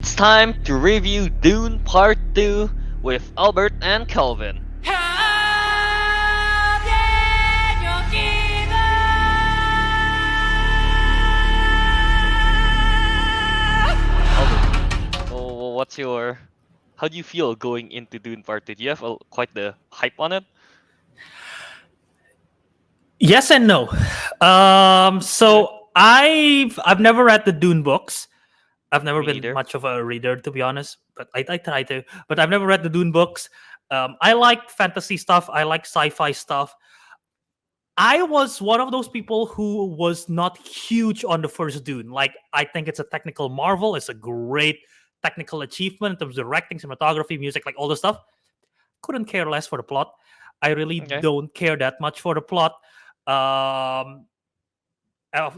It's time to review Dune Part 2 with Albert and Kelvin. Albert, how do you feel going into Dune Part 2? Do you have quite the hype on it? Yes and no. I've never read the Dune books. I've never Me been neither. much of a reader, to be honest, but I try to. But I've never read the Dune books. I like fantasy stuff. I like sci-fi stuff. I was one of those people who was not huge on the first Dune. Like, I think it's a technical marvel. It's a great technical achievement in terms of directing, cinematography, music, like all the stuff. Couldn't care less for the plot. I really Okay. don't care that much for the plot of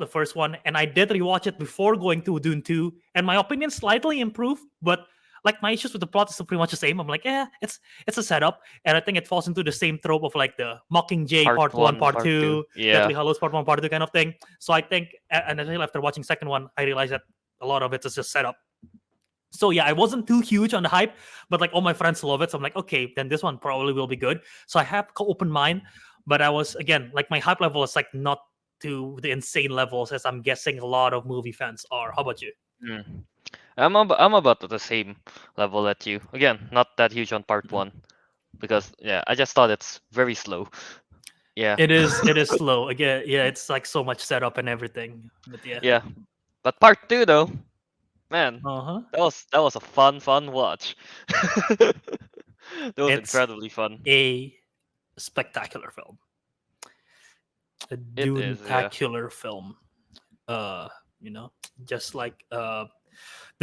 the first one, and I did rewatch it before going to Dune 2, and my opinion slightly improved, but like my issues with the plot is still pretty much the same. I'm like, yeah, it's a setup, and I think it falls into the same trope of like the Mockingjay Part part one, 1, part Part 2. two, Yeah. Deathly Hallows part one, part two kind of thing. So I think, and then after watching second one, I realized that a lot of it is just setup. So yeah, I wasn't too huge on the hype, but like all my friends love it. So I'm like, okay, then this one probably will be good. So I have open mind, but I was again like my hype level is like not to the insane levels as I'm guessing a lot of movie fans are. How about you? Mm. I'm about at the same level at you. Again, not that huge on Part 1 because yeah, I just thought it's very slow. Yeah. It is slow. Again, yeah, it's like so much setup and everything. But yeah. Yeah. But Part 2 though, man, Uh-huh. that was a fun watch. That was It's incredibly fun. a spectacular film. A It is, yeah. Dune-tacular film. Uh, you know, just like the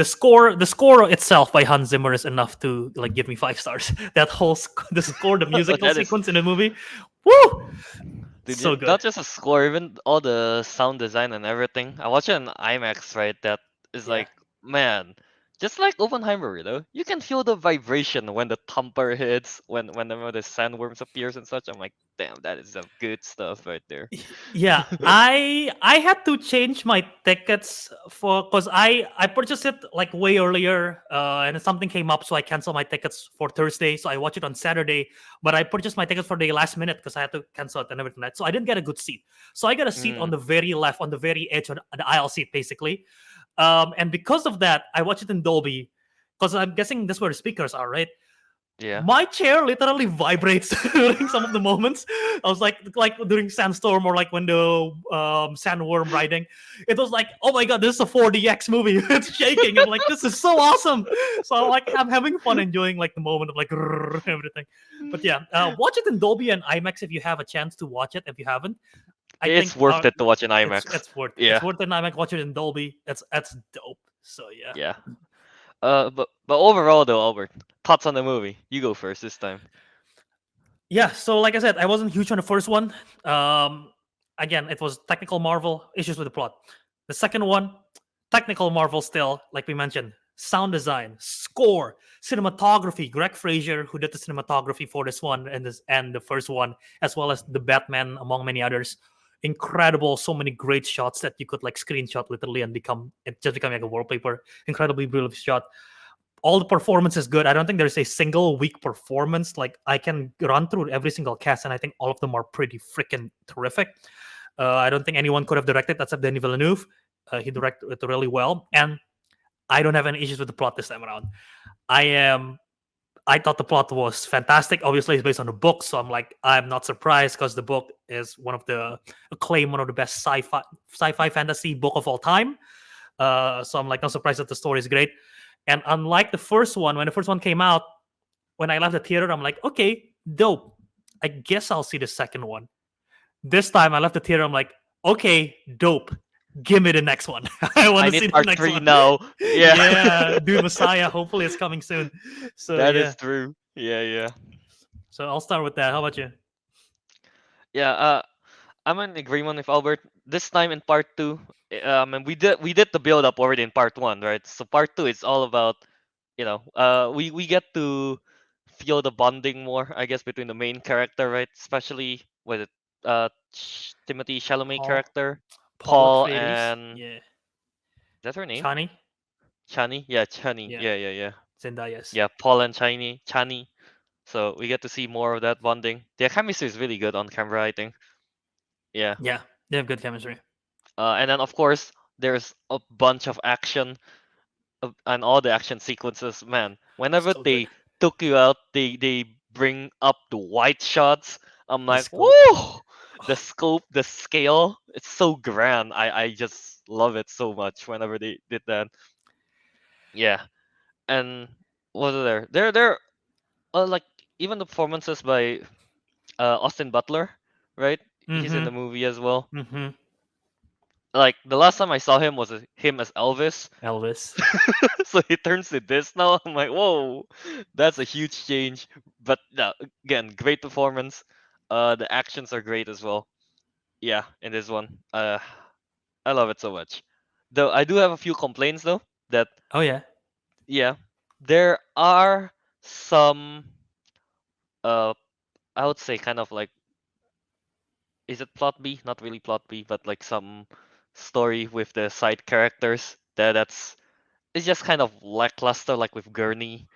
score itself by Hans Zimmer is enough to like give me 5 stars. That whole the score, the musical That is, sequence in the movie, woo, dude, so good. not just a score, even all the sound design and everything. I watched it in IMAX, right? That is Yeah, like, man, just like Oppenheimer, you can feel the vibration when the thumper hits, whenever the sandworms appears and such. I'm like, damn, that is some good stuff right there. yeah. I had to change my tickets for because I purchased it like way earlier, and something came up, so I canceled my tickets for Thursday. So I watched it on Saturday, but I purchased my tickets for the last minute because I had to cancel it and everything. So I didn't get a good seat. So I got a seat on Mm, the very left, on the very edge of the aisle seat, basically. And because of that, I watched it in Dolby because I'm guessing this where the speakers are, right? yeah. My chair literally vibrates during some of the moments. I was like during Sandstorm or like when the sandworm riding. It was like, oh my god, this is a 4DX movie. It's shaking. I'm like, this is so awesome. So like I'm having fun enjoying like the moment of like everything. But yeah, watch it in Dolby and IMAX if you have a chance to watch it. If you haven't, I It's think worth it to watch in it's IMAX. it's worth Yeah, it's worth it in IMAX. Watch it in Dolby. That's dope. So yeah. yeah. But overall though, Albert, thoughts on the movie? You go first this time. Yeah, so like I said, I wasn't huge on the first one. Um, Again, it was technical marvel, issues with the plot. The second one, technical marvel still, like we mentioned, sound design, score, cinematography. Greg Fraser, who did the cinematography for this one and the first one, as well as the Batman, among many others. Incredible, so many great shots that you could like screenshot literally and become like a wallpaper. Incredibly brilliant shot. All the performance is good. I don't think there's a single weak performance. Like I can run through every single cast, and I think all of them are pretty freaking terrific. I don't think anyone could have directed except Denis Villeneuve. He directed it really well, and I don't have any issues with the plot this time around. I am. I thought the plot was fantastic. Obviously, it's based on the book, so I'm not surprised because the book is one of the acclaimed, one of the best sci-fi fantasy book of all time. So I'm like not surprised that the story is great. And unlike the first one, when the first one came out, when I left the theater, I'm like, okay, dope. I guess I'll see the second one. This time I left the theater, I'm like, okay, dope. Give me the next one. I want I to need see the part next 3 one. now. Yeah. Yeah, Dune Messiah. Hopefully it's coming soon. So That yeah. is true. Yeah, yeah. So I'll start with that. How about you? Yeah, I'm in agreement with Albert. This time in part 2, and we did the build up already in part 1, right? So part 2 is all about, we get to feel the bonding more, I guess, between the main character, right? Especially with Timothy Chalamet Paul. character, Paul Paul, Atreides. and Yeah. is that her name? Chani. Chani, yeah, Chani, Yeah, yeah. Zendaya's. Yeah, Paul and Chani. So we get to see more of that bonding. Their chemistry is really good on camera, I think. Yeah. Yeah, they have good chemistry. And then of course there's a bunch of action and all the action sequences. Man, whenever So good. they took you out, they bring up the wide shots. I'm The like, scope. whoa! The Oh, scope, the scale, it's so grand. I just love it so much whenever they did that. Yeah. And what are there? There like even the performances by Austin Butler, right? He's in mm-hmm. the movie as well. Mm-hmm. Like the last time I saw him was him as Elvis, Elvis. so he turns to this now. I'm like, whoa, that's a huge change. But again, great performance. The actions are great as well. Yeah, in this one, I love it so much. Though I do have a few complaints though. That Oh yeah. yeah, there are some uh, I would say kind of like, is it plot B? Not really plot B, but like some story with the side characters that's it's just kind of lackluster, like with Gurney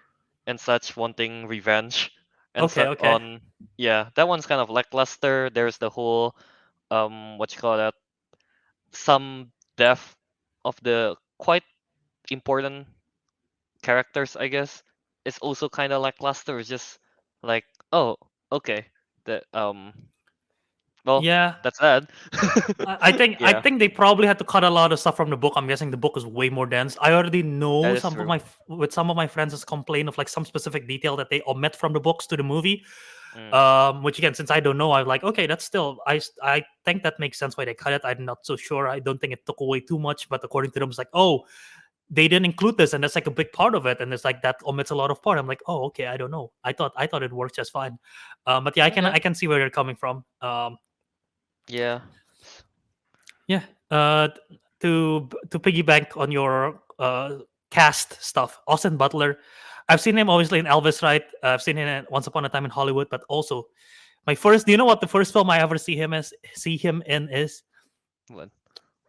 and such wanting revenge and Okay. so Okay. on. Yeah, that one's kind of lackluster. There's the whole what you call that, some death of the quite important characters, I guess. It's also kind of lackluster. It's just like, oh, okay, the well, Yeah. that's sad. I Yeah, think they probably had to cut a lot of stuff from the book. I'm guessing the book is way more dense. I already know that is some of true. with some of my friends has complained of like some specific detail that they omit from the books to the movie. Mm, Which again, since I don't know, I'm like, okay, that's still I think that makes sense why they cut it. I'm not so sure. I don't think it took away too much, but according to them, it's like, oh, they didn't include this, and that's like a big part of it, and it's like that omits a lot of part. I'm like, oh, okay, I don't know. I thought it worked just fine. But yeah, okay. I can see where you're coming from. Yeah. Yeah. To piggyback on your cast stuff, Austin Butler, I've seen him obviously in Elvis, right? I've seen him in Once Upon a Time in Hollywood, but also my first. Do you know what the first film I ever see him in is What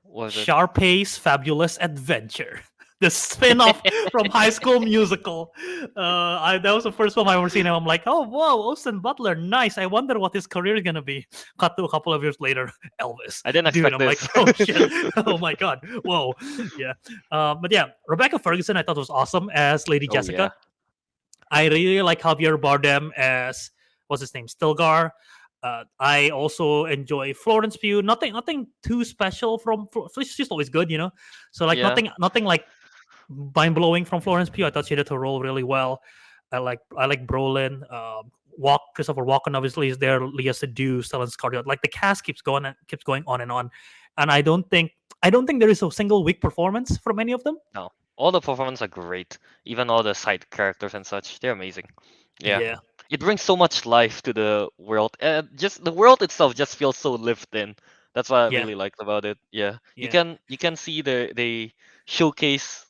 was it? Sharpay's Fabulous Adventure, the spin-off from High School Musical. That was the first film I ever seen him. I'm like, oh wow, Austin Butler, nice. I wonder what his career is gonna be. Cut to a couple of years later, Elvis, I didn't Dune. expect I'm like, this. oh shit, oh my god, whoa, yeah. But yeah, Rebecca Ferguson I thought was awesome as Lady Oh yeah. Jessica. I really like Javier Bardem as what's his name, Stilgar. I also enjoy Florence Pugh. Nothing too special from. She's always good, you know. So like Yeah. nothing like mind blowing from Florence Pugh. I thought she did her role really well. I like Brolin. Christopher Walken obviously is there. Leah Seydoux, Stellan Skarsgård. Like the cast keeps going on, and I don't think there is a single weak performance from any of them. No. All the performances are great. Even all the side characters and such, they're amazing. Yeah. Yeah, It brings so much life to the world. Just the world itself just feels so lived in. That's what I yeah, really liked about it. Yeah. yeah. You can see they showcase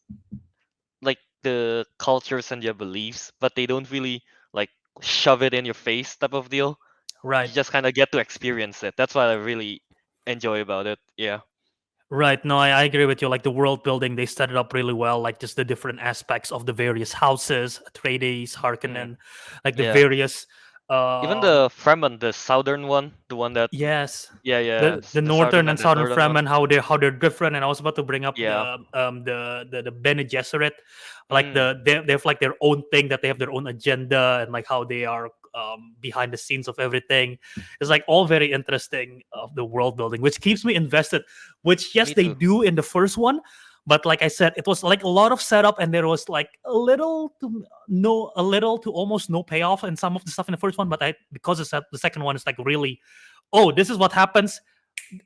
like the cultures and their beliefs, but they don't really like shove it in your face type of deal. Right. You just kind of get to experience it. That's what I really enjoy about it. Yeah. Right. No, I agree with you. Like the world building, they set it up really well. Like just the different aspects of the various houses, Atreides, Mm, Harkonnen, like the yeah. various. Even Um, the Fremen, the southern one, the one that, yes, yeah, the the southern northern and and the southern northern one. Fremen, how they're different. And I was about to bring up Yeah. the Bene Gesserit, like Mm, they have like their own thing that they have their own agenda and like how they are behind the scenes of everything. It's like all very interesting of the world building, which keeps me invested. Which yes, me they too. do in the first one, but like I said, it was like a lot of setup, and there was like a little to almost no payoff in some of the stuff in the first one. But I because the second one is like really, oh, this is what happens.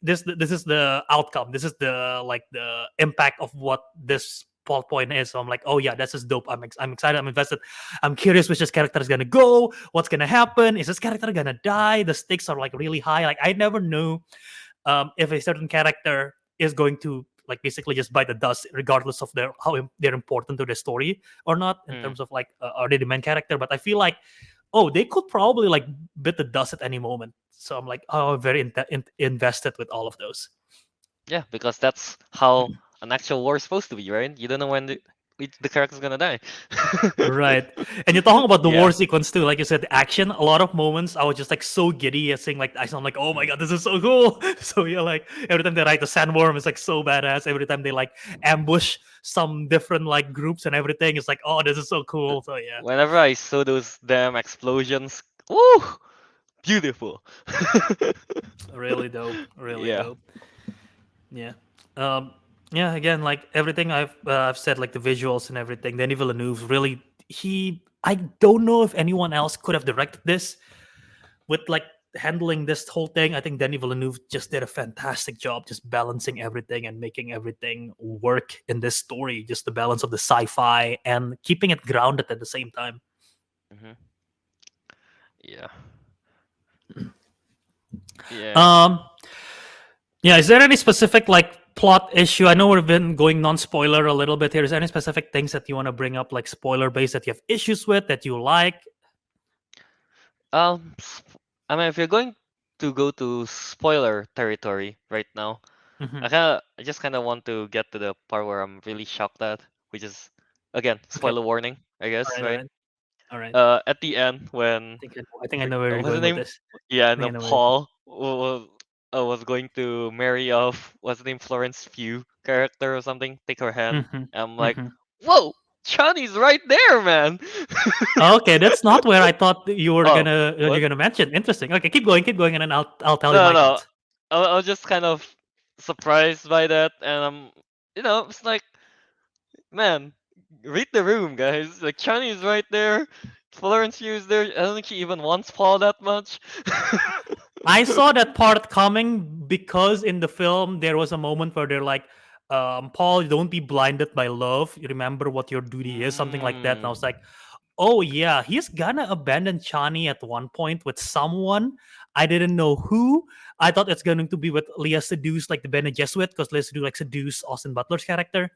This is the outcome. This is the like the impact of what this plot point is. So I'm like, oh yeah, this is dope. I'm excited. I'm invested. I'm curious which this character is gonna go. What's gonna happen? Is this character gonna die? The stakes are like really high. Like I never knew if a certain character is going to like basically just bite the dust regardless of they're important to the story or not in Mm, terms of like are they the main character. But I feel like oh they could probably like bit the dust at any moment. So I'm like oh very invested with all of those. yeah, because that's how an actual war is supposed to be, right? You don't know when the character's gonna die. Right. And you're talking about the Yeah. war sequence too. Like you said, the action, a lot of moments I was just like so giddy at seeing like I sound like, oh my Mm. god, this is so cool. So you're like every time they ride the sandworm, it's like so badass. Every time they like ambush some different like groups and everything, it's like, oh, this is so cool. So yeah. Whenever I saw those damn explosions, woo, beautiful. Really dope. Really Yeah. dope. Yeah. Um yeah, again, like everything I've said, like the visuals and everything, Denis Villeneuve really I don't know if anyone else could have directed this with like handling this whole thing. I think Denis Villeneuve just did a fantastic job just balancing everything and making everything work in this story. Just the balance of the sci-fi and keeping it grounded at the same time. Hmm. Yeah. Yeah. Um, yeah. Is there any specific like plot issue? I know we've been going non-spoiler a little bit here. Is there any specific things that you want to bring up, like spoiler based, that you have issues with that you like? I mean, if you're going to go to spoiler territory right now, Hmm. I just kind of want to get to the part where I'm really shocked at, which is again Okay. spoiler warning, I All guess, right. All right? right. All right. At the end when I think I know where you're what's the going with name? this. Yeah, I think I no, know where you're Paul was going to marry off what's the name, Florence Pugh character or something, take her hand. going. And I'm like, Hmm. whoa, Johnny's right there, man. Okay, that's not where I thought that you were Oh, you're what? gonna mention. Interesting. Okay, keep going, and then I'll tell you No, my no. thoughts. I was just kind of surprised by that, and it's like, man, read the room, guys. Like Chani is right there, Florence Pugh is there. I don't think she even wants Paul that much. I saw that part coming because in the film there was a moment where they're like, "Paul, don't be blinded by love. You remember what your duty is," something like that. And I Mm, was like, "Oh yeah, he's gonna abandon Chani at one point with someone. I didn't know who. I thought it's going to be with Leah Seduce, like the Bene Gesserit, because Leah Seduce like seduce Austin Butler's character.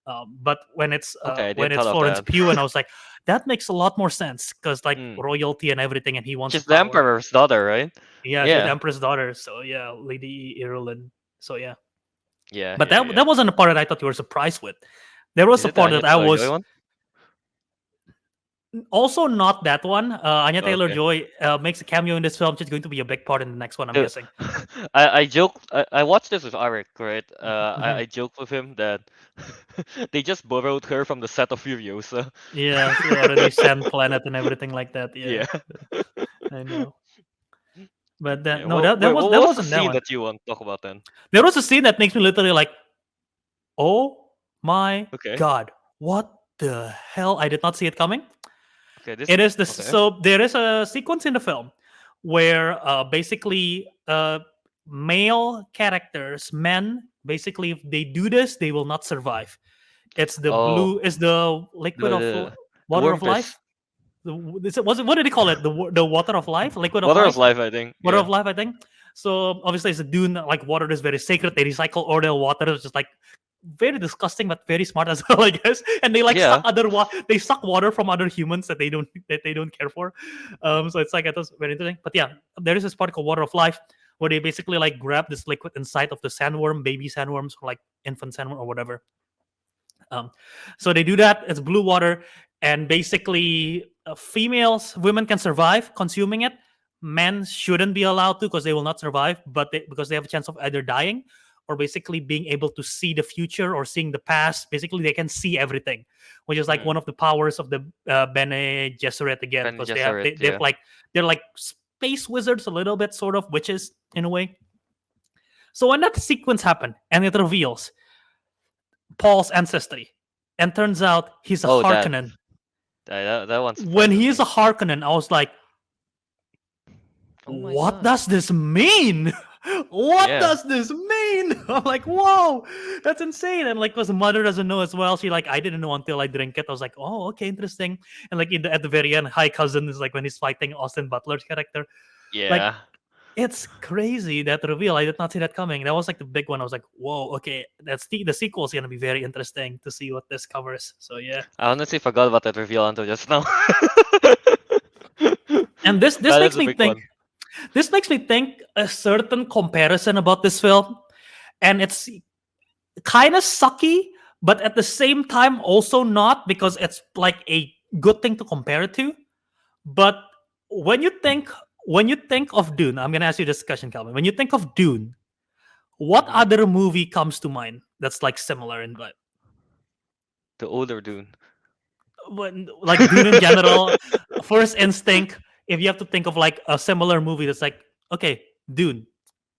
But okay, I when didn't it's thought of Florence that. Pugh, and I was like, that makes a lot more sense because like Mm. royalty and everything, and he wants the She's the power. Emperor's daughter, right? Yeah, she's the Yeah, Empress daughter. So yeah, Lady Irulan. So yeah, yeah, but yeah, that yeah. wasn't the part that I thought you were surprised with. There was Is a it the part Anya that I Taylor-Joy was one? also not that one. Anya Taylor Okay. Joy makes a cameo in this film. She's going to be a big part in the next one, I'm Dude, guessing. I joke. I watched this with Ariq, right? Mhm. I joke with him that they just borrowed her from the set of Furiosa. Yeah, she already sent planet and everything like that. Yeah, Yeah. I know. But that Yeah. no, Well, wait, that what was the wasn't that scene one. that you want to talk about then? There was a scene that makes me literally like, oh my Okay. god, what the hell? I did not see it coming. Okay. This. It is this. Okay. So there is a sequence in the film where basically male characters, men, basically if they do this, they will not survive. It's the Oh, blue, is the liquid of the water worm of life. piss. What did they call it? The water of life, liquid of Water of life, life, I think. water of Yeah. life, I think. So obviously, it's a Dune. Like water is very sacred. They recycle ordinary water. It's just like very disgusting, but very smart as well, I guess. And they like suck Yeah. they suck water from other humans that they don't care for. So it's like it was very interesting. But yeah, there is this part called water of life where they basically like grab this liquid inside of the sandworm, baby sandworms, or like infant sandworm or whatever. Um, so they do that. It's blue water, and basically, women can survive consuming it. Men shouldn't be allowed to because they will not survive, but because they have a chance of either dying or basically being able to see the future or seeing the past. Basically, they can see everything, which is like Mm. one of the powers of the Bene Gesserit again, Ben because Gesserit. they've Yeah. like they're like space wizards a little bit, sort of witches in a way. So when that sequence happened and it reveals Paul's ancestry, and turns out he's a Oh, Harkonnen. that one When surprises he's a me. Harkonnen, I was like, Oh my what god. does this mean? What Yeah. does this mean? I'm like, whoa, that's insane. And like, because the mother doesn't know as well. She like, I didn't know until I drink it. I was like, oh, okay, interesting. And like at the very end, High Cousin is like when he's fighting Austin Butler's character. Like, Yeah. it's crazy that reveal. I did not see that coming. That was like the big one. I was like, whoa, okay, that's the sequel is gonna be very interesting to see what this covers. So yeah. I honestly forgot about that reveal until just now. And this That's makes a me big think one. this makes me think a certain comparison about this film, and it's kind of sucky, but at the same time also not, because it's like a good thing to compare it to. But when you think when you think of Dune, I'm gonna ask you this question, Calvin. When you think of Dune, what Hmm. other movie comes to mind that's like similar in vibe? The older Dune. Like Dune in general, first instinct, if you have to think of like a similar movie that's like, okay, Dune,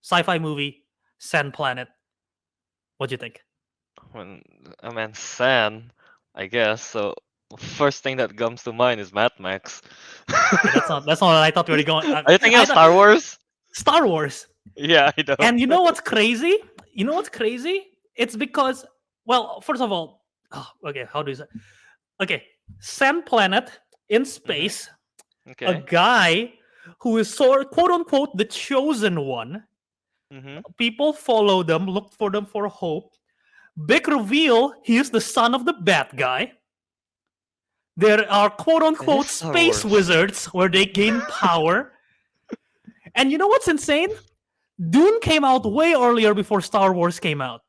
sci-fi movie, Sand Planet. What do you think? When I mean sand, I guess. So first thing that comes to mind is Mad Max. Okay, that's not what I thought we were going. Are you thinking I of thought Star Wars? Star Wars. Yeah, I know. And you know what's crazy? You know what's crazy? It's because, well, first of all, oh, okay, how do you say? Okay, Sand Planet in Hmm. space, a Okay. guy who is sort quote unquote the chosen one. Hmm. People follow them, look for them for hope. Big reveal, he is the son of the bad guy. There are quote It is unquote Star space Wars. wizards where they gain power. And you know what's insane? Dune came out way earlier before Star Wars came out.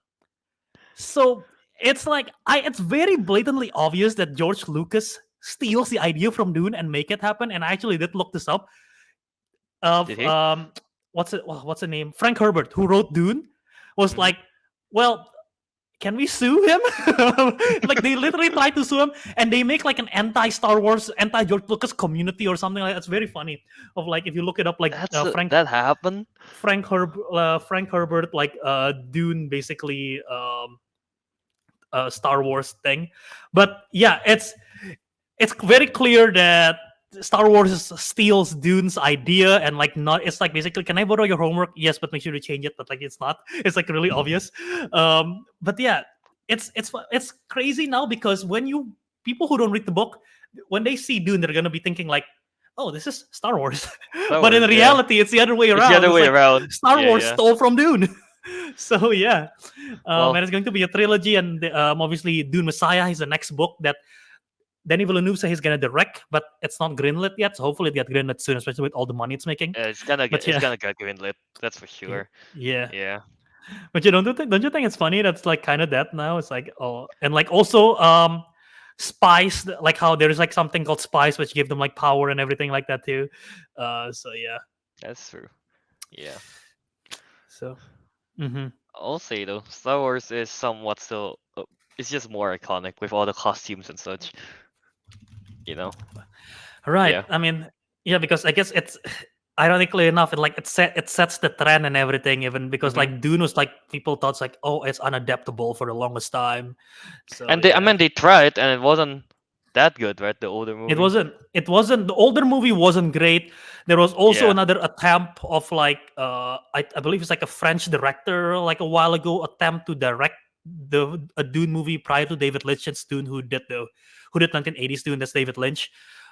So it's like it's very blatantly obvious that George Lucas steals the idea from Dune and make it happen. And I actually did look this up. Did Of he? what's the name? Frank Herbert, who wrote Dune, was Hmm. like, well, can we sue him? Like they literally try to sue him, and they make like an anti-Star Wars, anti-George Lucas community or something like that. It's very funny. Of like if you look it up, like That happened. Frank Herbert, like Dune, basically Star Wars thing. But yeah, it's very clear that Star Wars steals Dune's idea and like not. It's like basically, can I borrow your homework? Yes, but make sure to change it. But like, it's not. It's like really obvious. But yeah, it's crazy now because when you people who don't read the book, when they see Dune, they're gonna be thinking like, oh, this is Star Wars. Star But in Wars. Yeah. reality, it's the other way It's the around. other It's way like around. Star Yeah, Wars yeah. stole from Dune. So yeah, Well, and it's going to be a trilogy, and obviously Dune Messiah is the next book that Denis Villeneuve said he's gonna direct, but it's not greenlit yet. So hopefully it get greenlit soon, especially with all the money it's making. But it's yeah, gonna get greenlit. That's for yeah, sure. yeah. Yeah. But you don't you think it's funny that's like kind of that now? It's like, oh, and like also spice, like how there's like something called spice which give them like power and everything like that too. So yeah, That's true. Yeah. so. Hmm. I'll say though, Star Wars is somewhat still. It's just more iconic with all the costumes and such. You know. Right. Yeah. I mean, yeah, because I guess it's ironically enough, it sets the trend and everything. Even because Hmm. like Dune was like people thought it's like, oh, it's unadaptable for the longest time. So And they, I yeah, mean, they tried, and it wasn't that good, right? The older it movie. wasn't. It wasn't. The older movie wasn't great. There was also Yeah. another attempt of like I believe it's like a French director like a while ago attempt to direct the a Dune movie prior to David Lynch's Dune, who did 1980s Dune. That's David Lynch.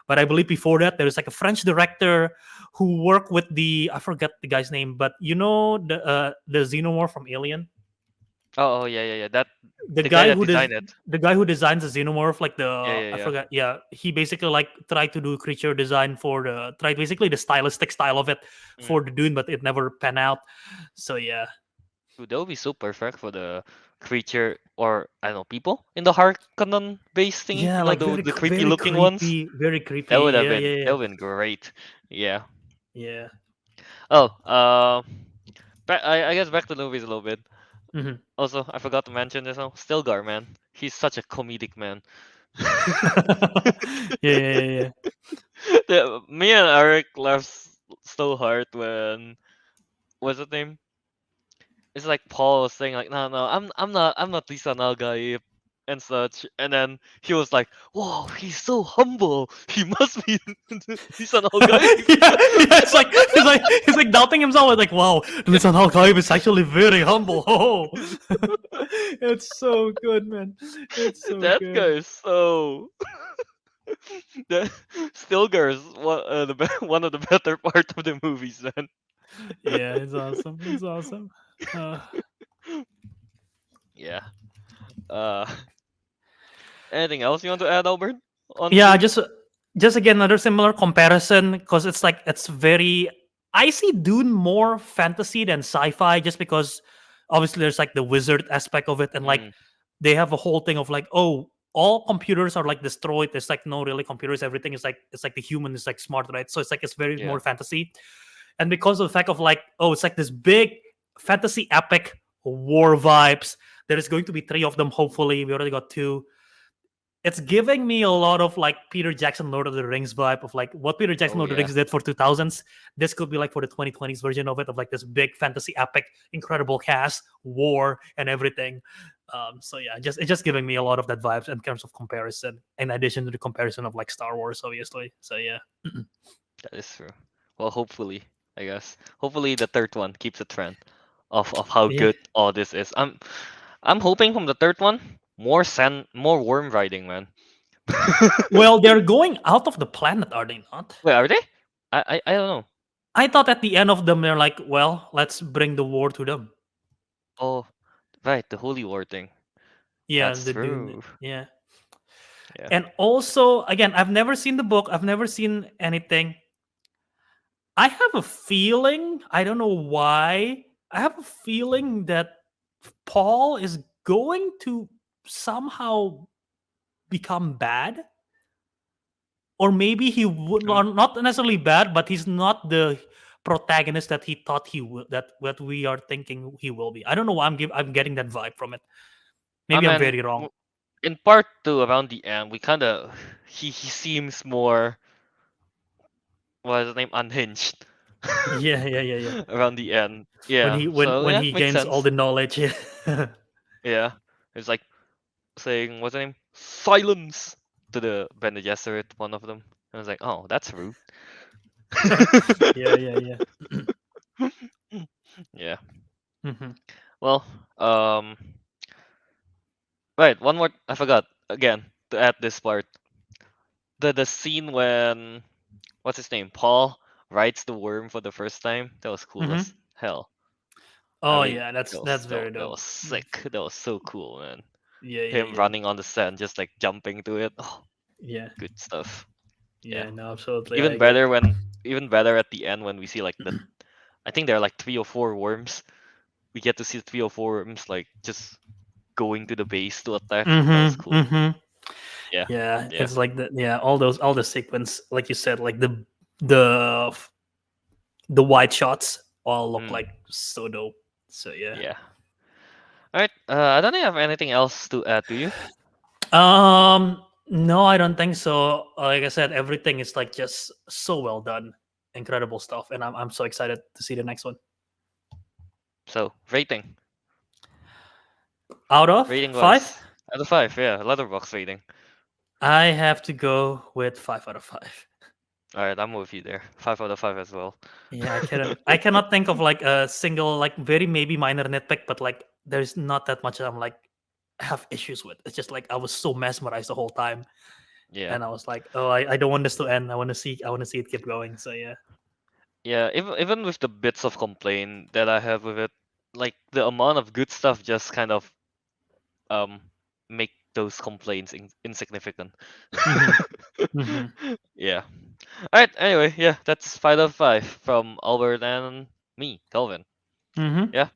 But I believe before that there was like a French director who worked with the I forget the guy's name, but you know the xenomorph from Alien, Oh, yeah, yeah, yeah. That the the guy guy that who does designed it. the guy who designs the xenomorph, like Yeah, the yeah, I yeah. forgot, yeah, he basically like tried to do creature design for the tried basically the stylistic style of it Mm. for the Dune, but it never pan out. So yeah, Dude, that would be so perfect for the creature or I don't know people in the Harkonnen base thingy. yeah, You know like the creepy looking ones. very creepy. Yeah, yeah, That yeah, would have been great. Yeah. yeah. Oh, I guess back to the movies a little bit. Hmm. Also, I forgot to mention this one. Stilgar, man. He's such a comedic man. Yeah, yeah, yeah, Me and Eric laughed so hard when what's his name? It's like Paul was saying like, no, no, I'm not Lisa Nalgaib and such. And then he was like, whoa, he's so humble. He must be Lisa Nalgaib. yeah, yeah. He's like doubting himself. It's like, wow, Lisan Al Qaib is actually very humble. Oh, it's so good, man. It's so That guy good. is so. That Stilgar is one of the better part of the movies, man. Yeah, it's awesome. It's awesome. Uh, Yeah. Uh, anything else you want to add, Albert? On yeah, Dune? just again another similar comparison because it's like it's very. I see Dune more fantasy than sci-fi, just because obviously there's like the wizard aspect of it, and like Mm. they have a whole thing of like, oh, all computers are like destroyed. There's like no really computers. Everything is like, it's like the human is like smart, right? So it's like it's very Yeah. more fantasy, and because of the fact of like, oh, it's like this big fantasy epic war vibes. There is going to be three of them. Hopefully, we already got two. It's giving me a lot of like Peter Jackson Lord of the Rings vibe of like what Peter Jackson Oh Lord of the yeah. Rings did for 2000s. This could be like for the 2020s version of it, of like this big fantasy epic, incredible cast, war, and everything. So yeah, just it's just giving me a lot of that vibes in terms of comparison, in addition to the comparison of like Star Wars, obviously. So yeah. That is true. Well, hopefully, I guess. Hopefully the third one keeps a trend of how Yeah. good all this is. I'm hoping from the third one more worm riding, man. Well, they're going out of the planet, are they not? Wait, are they? I don't know. I thought at the end of them, they're like, well, let's bring the war to them. Oh, right, the holy war thing. Yeah, That's the Dune. true. Yeah. Yeah. And also, again, I've never seen the book. I've never seen anything. I have a feeling, I don't know why, I have a feeling that Paul is going to somehow become bad. Or maybe he would Mm, not necessarily bad, but he's not the protagonist that he thought he would, that what we are thinking he will be. I don't know why I'm getting that vibe from it. I Maybe I'm mean, very wrong. in part two, around the end, we kind of he seems more what is his name unhinged Yeah, yeah, yeah, yeah. around the end. Yeah. So When yeah, he makes gains all sense. the knowledge. Yeah. Yeah. It's like saying what's the name? Silence to the Bene Gesserit, one of them. I was like, oh, that's rude. Yeah, yeah, yeah. Yeah. Hmm. Well, right, one more I forgot again to add this part. The scene when what's his name? Paul rides the worm for the first time. That was cool as Hmm. hell. I Oh mean, yeah, that that's was very that dope. was Mm. sick. That was so cool, man. Yeah, yeah, Him yeah, running on the sand, just like jumping to it. Oh, yeah, good stuff. Yeah. yeah. No, absolutely, I Even agree. better when even better at the end when we see like the I think there are like three or four worms. We get to see three or four worms like just going to the base to attack. That was Mm-hmm. cool. Mm-hmm. Yeah. Yeah, Yeah. it's like the, yeah, all the sequence, like you said, like the the wide shots all look Mm, like so dope. So yeah. yeah. All right. I don't think I have anything else to add to you. No, I don't think so. Like I said, everything is like just so well done, incredible stuff, and I'm so excited to see the next one. So rating. Out of Rating 5, wise. Out of five, yeah. Letterbox rating. I have to go with 5 out of 5. Alright, I'm with you there. 5 out of 5 as well. Yeah, I cannot think of like a single like very maybe minor nitpick, but like there's not that much I'm like have issues with. It's just like I was so mesmerized the whole time, Yeah. and I was like, oh, I don't want this to end. I want to see it keep going. So yeah. Yeah, even with the bits of complaint that I have with it, like the amount of good stuff just kind of um make those complaints insignificant. Hmm. Hmm. Yeah. Alright, anyway, yeah, that's 5 out of 5 from Albert and me, Kelvin. Hmm. Yeah.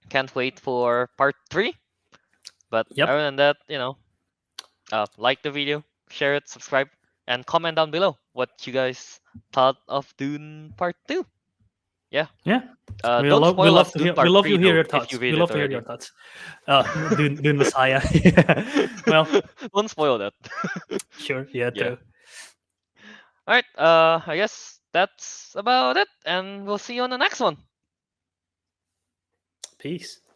Can't wait for part 3. But Yep. other than that, like the video, share it, subscribe, and comment down below what you guys thought of Dune Part 2. Yeah. Yeah. Don't spoil us Dune We Part love 3 to hear though, your if you thoughts. We read it love to hear your already. thoughts. Dune Messiah. Yeah. Well, Don't spoil that. sure. Yeah. Yeah. True. Alright, I guess that's about it, and we'll see you on the next one. Peace.